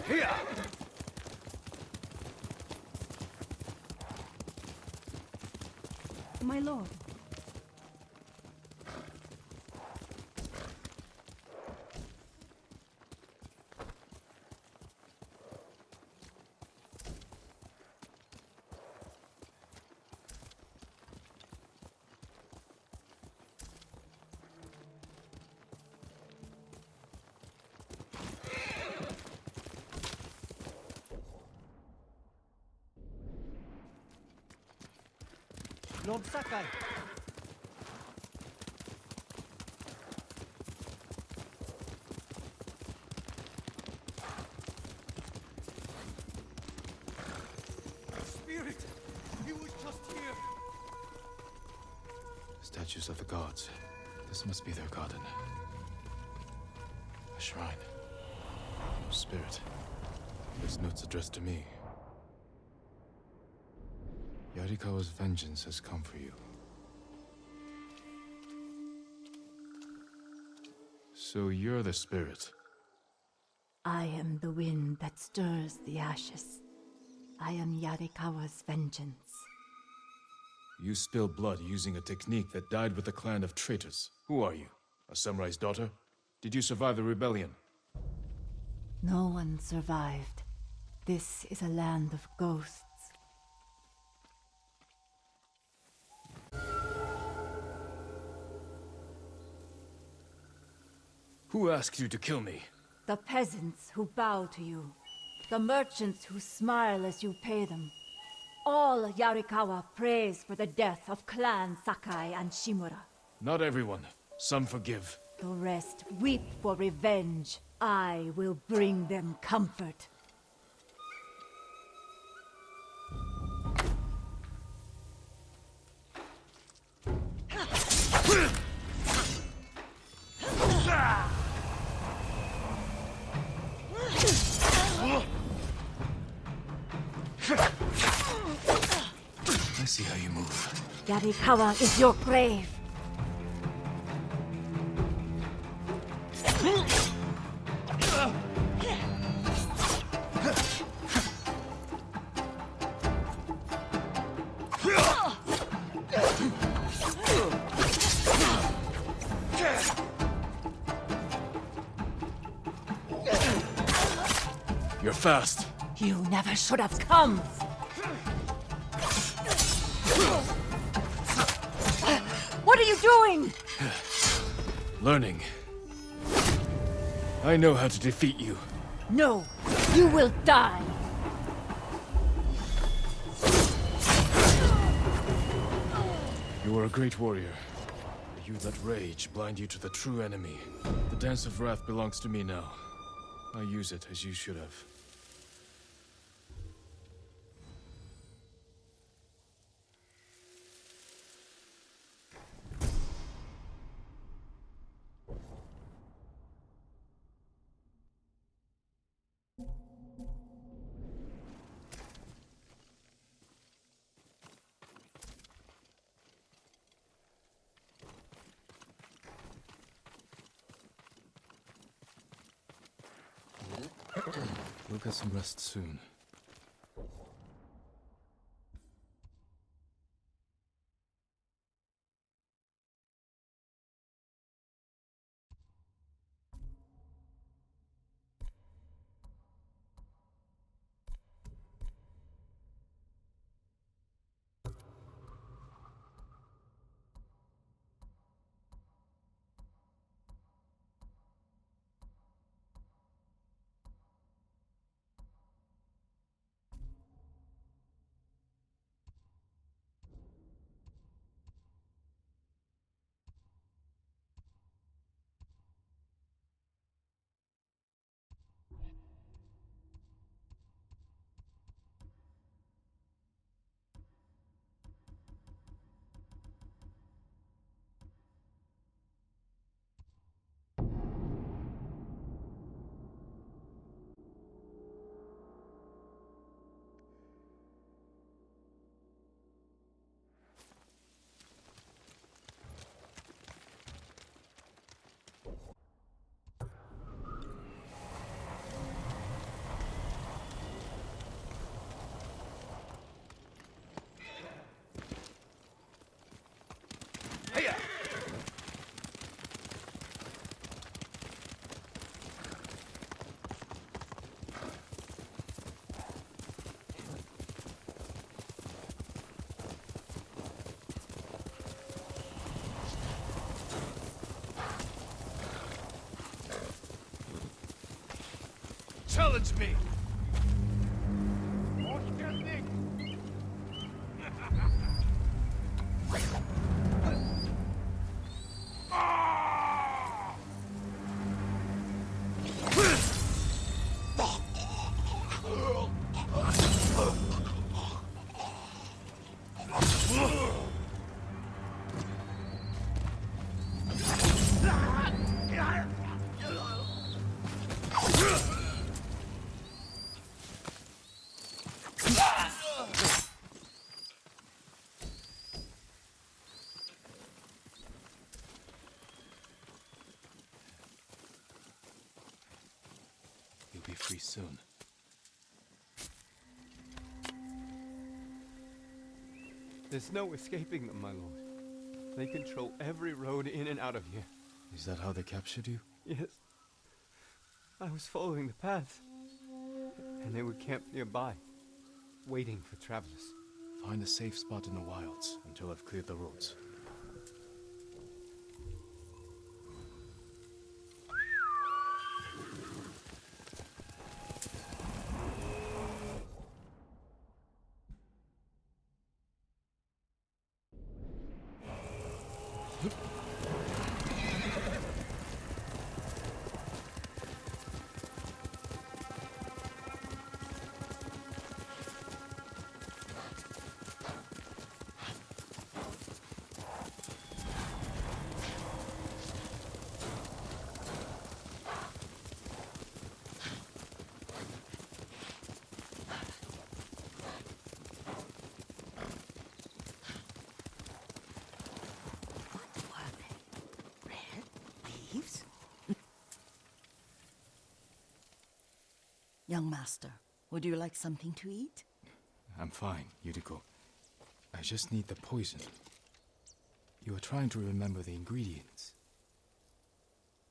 Here! My lord. Lord Sakai! Spirit! He was just here! Statues of the gods. This must be their garden. A shrine. Spirit. This note's addressed to me. Yarikawa's vengeance has come for you. So you're the spirit. I am the wind that stirs the ashes. I am Yarikawa's vengeance. You spilled blood using a technique that died with a clan of traitors. Who are you? A samurai's daughter? Did you survive the rebellion? No one survived. This is a land of ghosts. Who asked you to kill me? The peasants who bow to you. The merchants who smile as you pay them. All Yarikawa prays for the death of Clan Sakai and Shimura. Not everyone. Some forgive. The rest weep for revenge. I will bring them comfort. I see how you move. Yarikawa is your grave. You're fast. You never should have come. What are you doing? Learning. I know how to defeat you. No, you will die. You are a great warrior. You let rage blind you to the true enemy. The Dance of Wrath belongs to me now. I use it as you should have. We'll get some rest soon. challenge me! You'll be free soon. There's no escaping them, my lord. They control every road in and out of here. Is that how they captured you? Yes. I was following the paths. And they were camped nearby, waiting for travelers. Find a safe spot in the wilds until I've cleared the roads. Young master, would you like something to eat? I'm fine, Yuriko. I just need the poison. You are trying to remember the ingredients.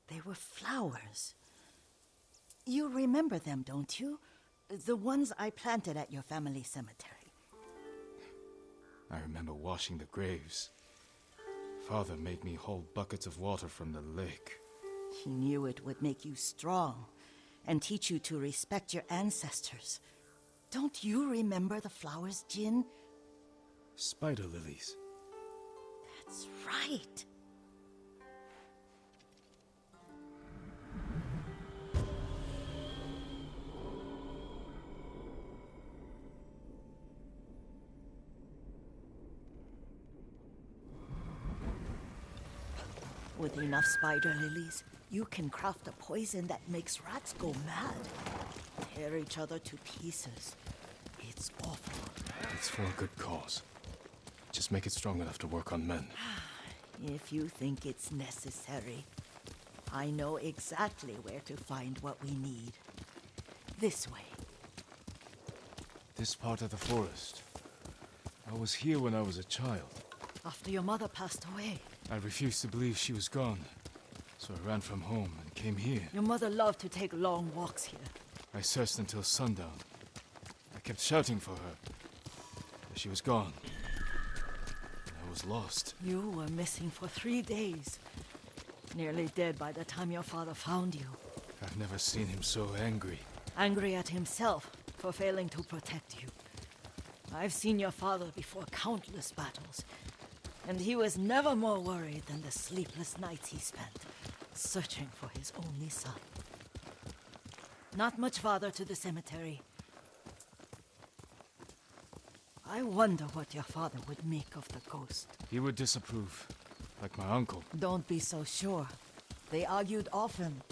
They were flowers. You remember them, don't you? The ones I planted at your family cemetery. I remember washing the graves. Father made me hold buckets of water from the lake. He knew it would make you strong and teach you to respect your ancestors. Don't you remember the flowers, Jin? Spider lilies. That's right. With enough spider lilies, you can craft a poison that makes rats go mad. Tear each other to pieces. It's awful. It's for a good cause. Just make it strong enough to work on men. If you think it's necessary, I know exactly where to find what we need. This way. This part of the forest. I was here when I was a child. After your mother passed away. I refused to believe she was gone. So I ran from home and came here. Your mother loved to take long walks here. I searched until sundown. I kept shouting for her. But she was gone. I was lost. You were missing for 3 days. Nearly dead by the time your father found you. I've never seen him so angry. Angry at himself for failing to protect you. I've seen your father before countless battles. And he was never more worried than the sleepless nights he spent searching for his only son. Not much farther to the cemetery. I wonder what your father would make of the ghost. He would disapprove, like my uncle. Don't be so sure. They argued often.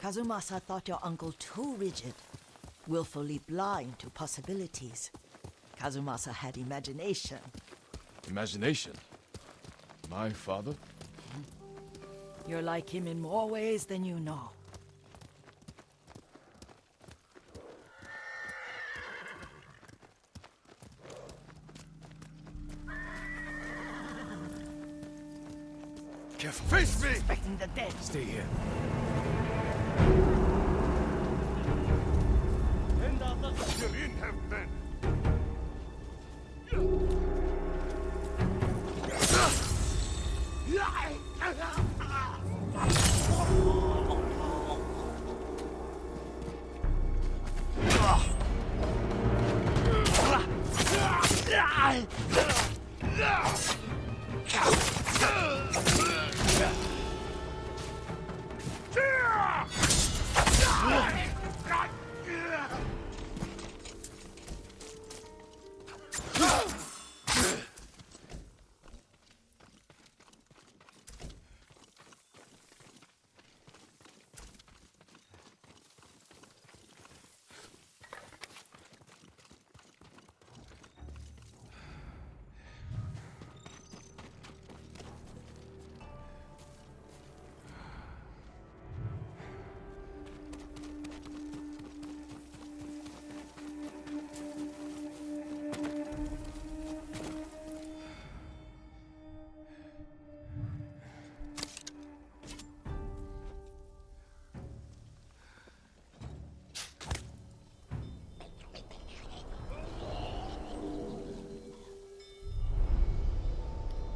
Kazumasa thought your uncle too rigid, willfully blind to possibilities. Kazumasa had imagination. Imagination? My father? You're like him in more ways than you know. Careful. Face me! Respecting the dead. Stay here. Shirin have been.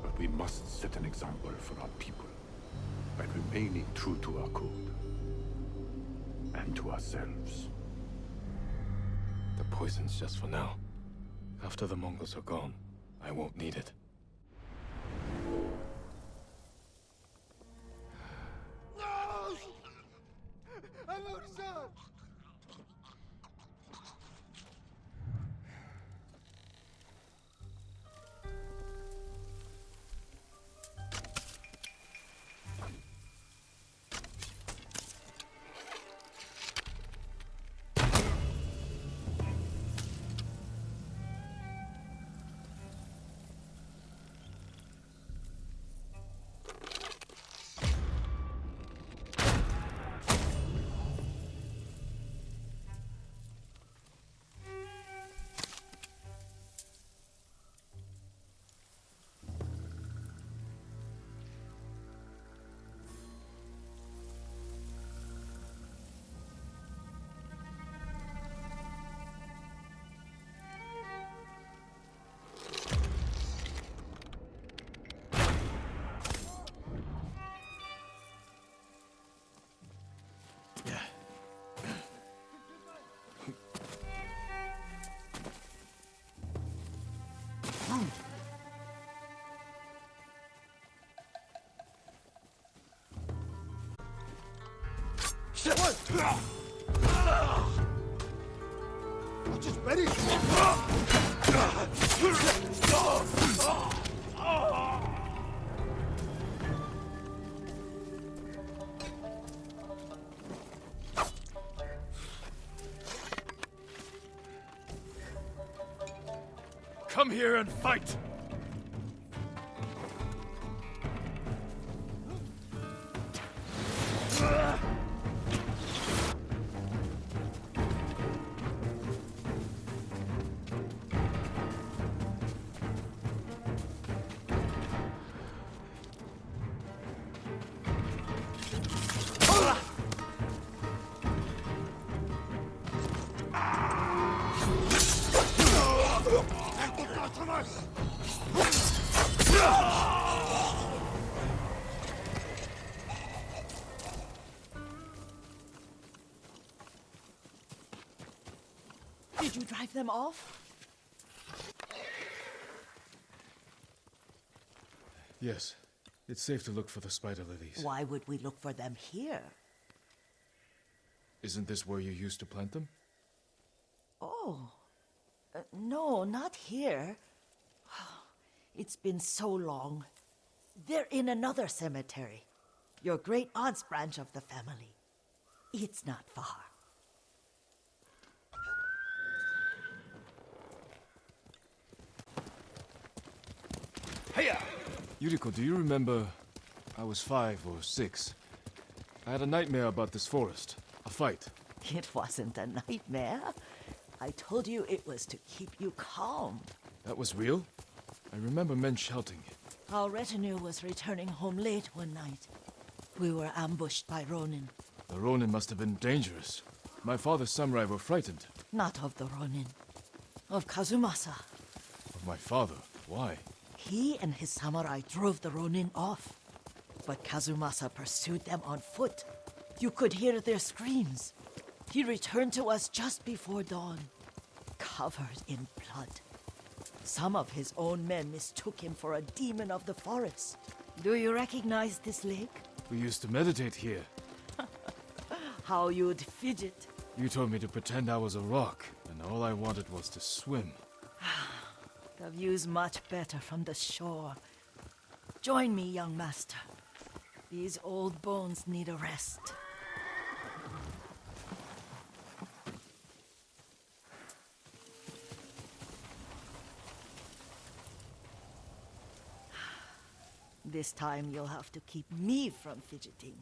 But we must set an example for our people by remaining true to our code and to ourselves. The poison's just for now. After the Mongols are gone, I won't need it. Come here and fight! Did you drive them off? Yes. It's safe to look for the spider lilies. Why would we look for them here? Isn't this where you used to plant them? Oh. No, not here. It's been so long. They're in another cemetery. Your great aunt's branch of the family. It's not far. Yuriko, do you remember? I was 5 or 6. I had a nightmare about this forest. A fight. It wasn't a nightmare. I told you it was to keep you calm. That was real? I remember men shouting. Our retinue was returning home late one night. We were ambushed by Ronin. The Ronin must have been dangerous. My father's samurai were frightened. Not of the Ronin. Of Kazumasa. Of my father. Why? He and his samurai drove the Ronin off. But Kazumasa pursued them on foot. You could hear their screams. He returned to us just before dawn, covered in blood. Some of his own men mistook him for a demon of the forest. Do you recognize this lake? We used to meditate here. How you'd fidget. You told me to pretend I was a rock, and all I wanted was to swim. The view's much better from the shore. Join me, young master. These old bones need a rest. This time you'll have to keep me from fidgeting.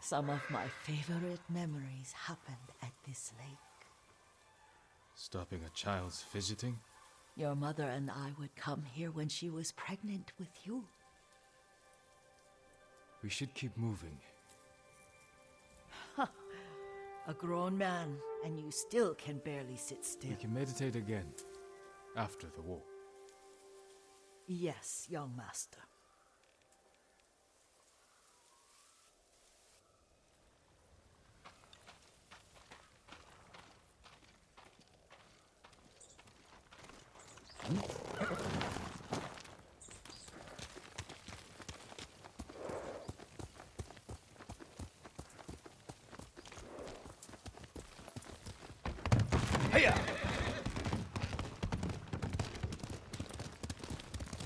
Some of my favorite memories happened at this lake. Stopping a child's fidgeting? Your mother and I would come here when she was pregnant with you. We should keep moving. A grown man, and you still can barely sit still. We can meditate again, after the war. Yes, young master.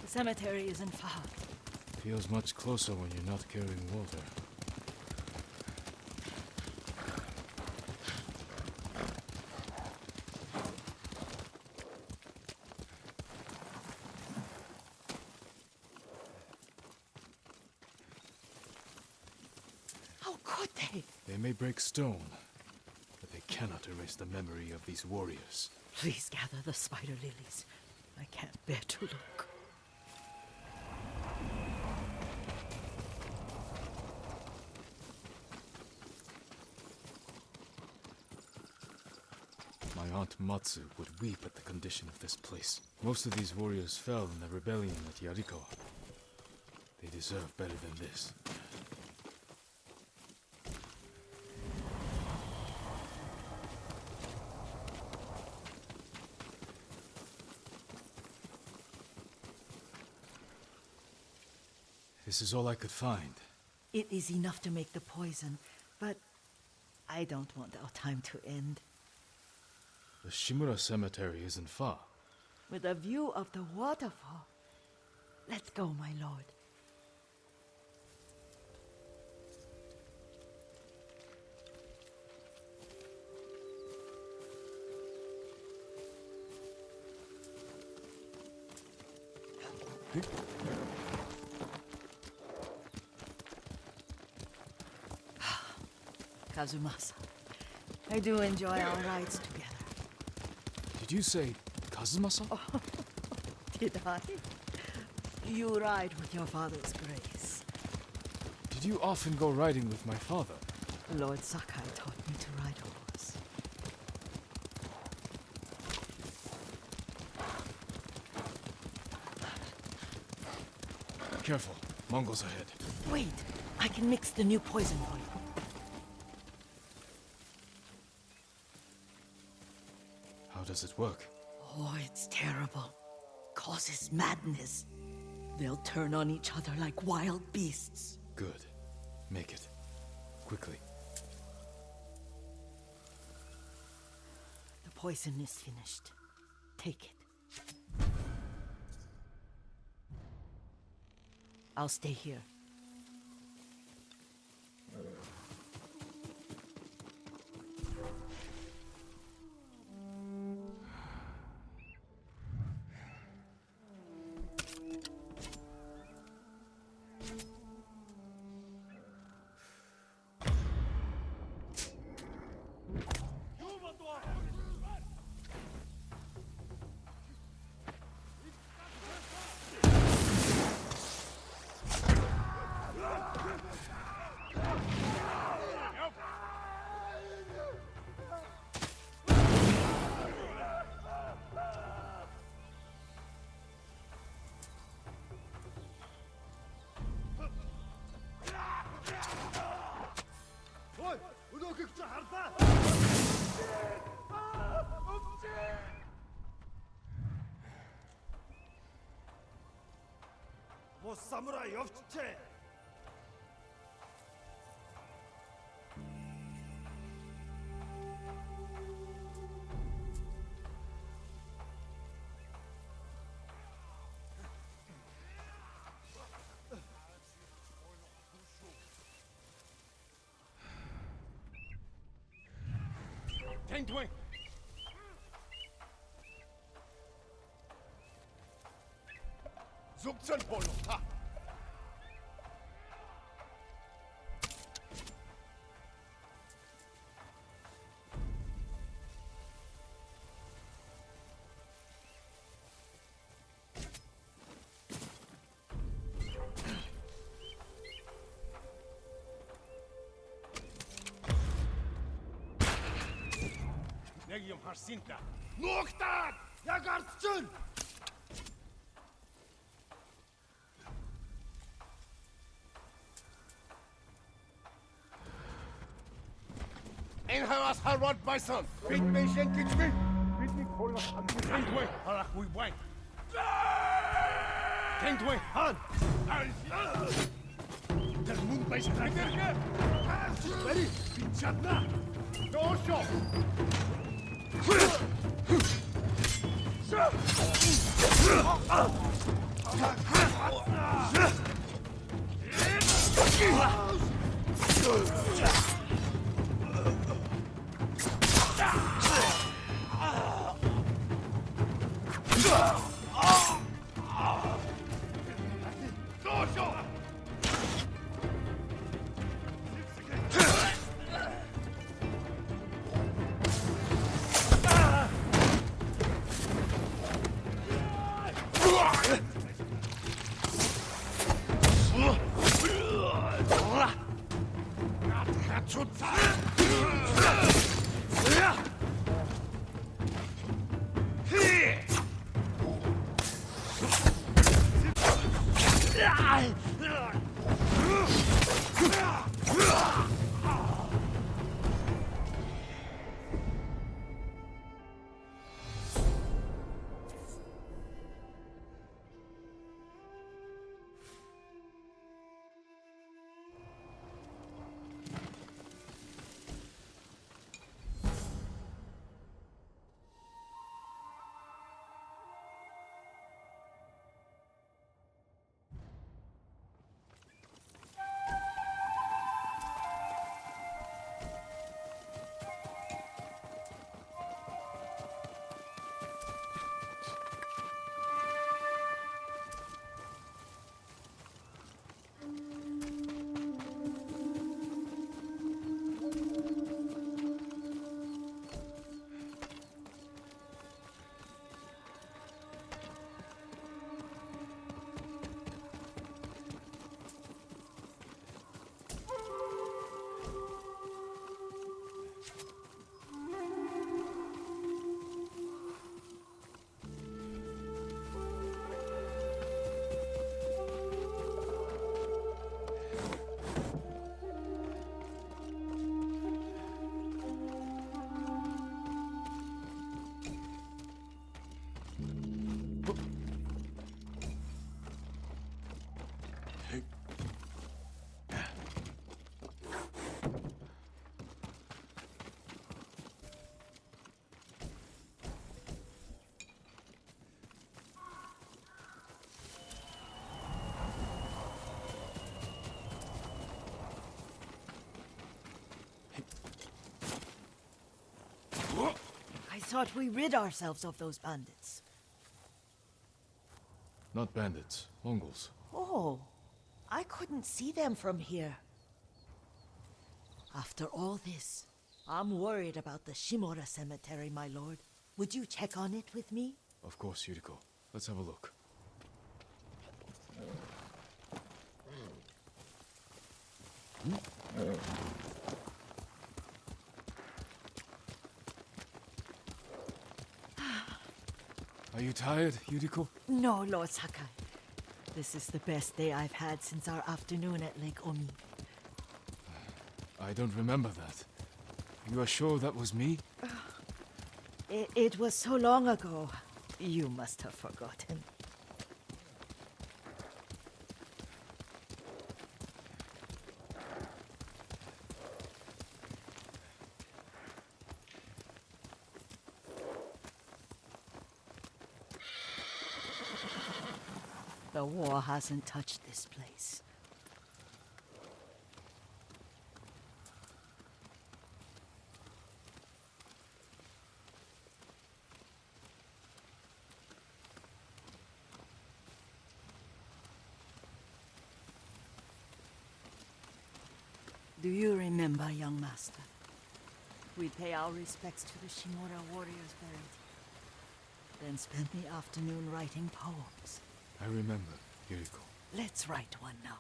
The cemetery isn't far. Feels much closer when you're not carrying water. How could they? They may break stone, but they cannot erase the memory of these warriors. Please gather the spider lilies. I can't bear to look. My aunt Matsu would weep at the condition of this place. Most of these warriors fell in the rebellion at Yarikawa. They deserve better than this. This is all I could find. It is enough to make the poison, but I don't want our time to end. The Shimura Cemetery isn't far. With a view of the waterfall. Let's go, my lord. Kazumasa, I do enjoy our rides together. Did you say Kazumasa? Did I? You ride with your father's grace. Did you often go riding with my father? Lord Sakai taught me to ride a horse. Careful, Mongols ahead. Wait, I can mix the new poison for you. How does it work? Oh, it's terrible. Causes madness. They'll turn on each other like wild beasts. Good. Make it. Quickly. The poison is finished. Take it. I'll stay here. 뭐 사무라이 없지? 탱투잉! 죽전 볼로 타. 내기엄 할신다. 녹탄! 야가르춘! Inhalas Harrod Bison! Big Nation Kitchme! Tingway! Halakwi Wang! Tingway! Han! Del Mumbai Striker! Ready! Pichadna! Dosho! I thought we rid ourselves of those bandits. Not bandits, Mongols. Oh, I couldn't see them from here. After all this, I'm worried about the Shimura cemetery, my lord. Would you check on it with me? Of course, Yuriko. Let's have a look. Are you tired, Yuriko? No, Lord Sakai. This is the best day I've had since our afternoon at Lake Omi. I don't remember that. You are sure that was me? It was so long ago. You must have forgotten. The war hasn't touched this place. Do you remember, young master? We pay our respects to the Shimura warriors buried, then spent the afternoon writing poems. I remember, Yuriko. Let's write one now.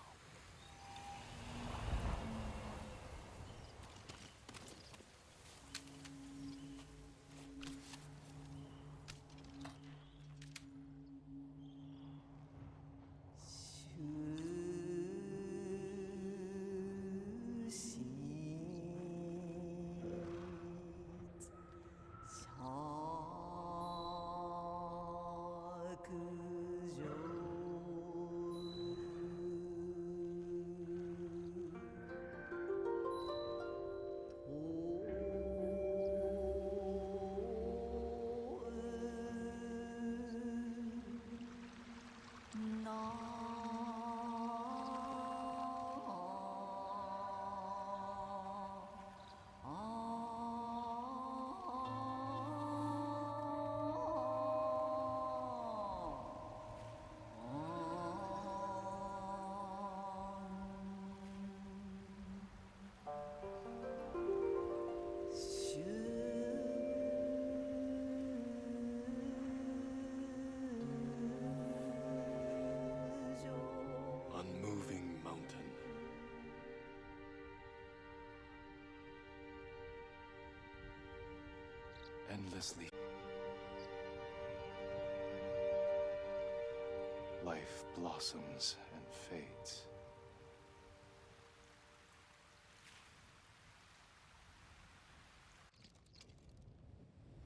Unmoving mountain. Endlessly. Life blossoms and fades.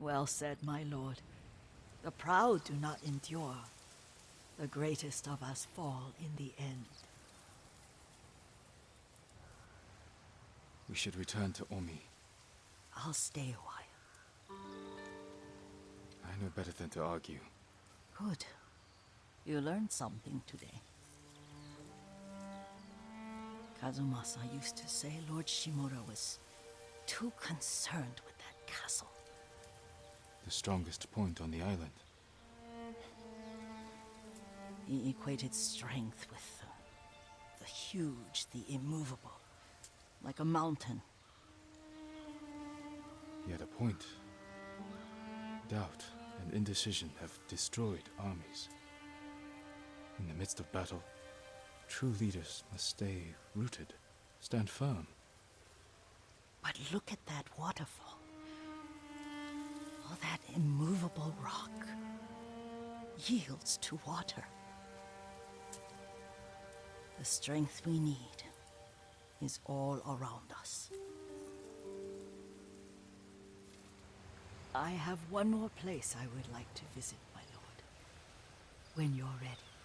Well said, my lord. The proud do not endure. The greatest of us fall in the end. We should return to Omi. I'll stay a while. I know better than to argue. Good. You learned something today. Kazumasa used to say Lord Shimura was too concerned with that castle. The strongest point on the island. He equated strength with the huge, the immovable, like a mountain. He had a point. Doubt and indecision have destroyed armies. In the midst of battle, true leaders must stay rooted, stand firm. But look at that waterfall. All that immovable rock yields to water. The strength we need is all around us. I have one more place I would like to visit, my lord. When you're ready.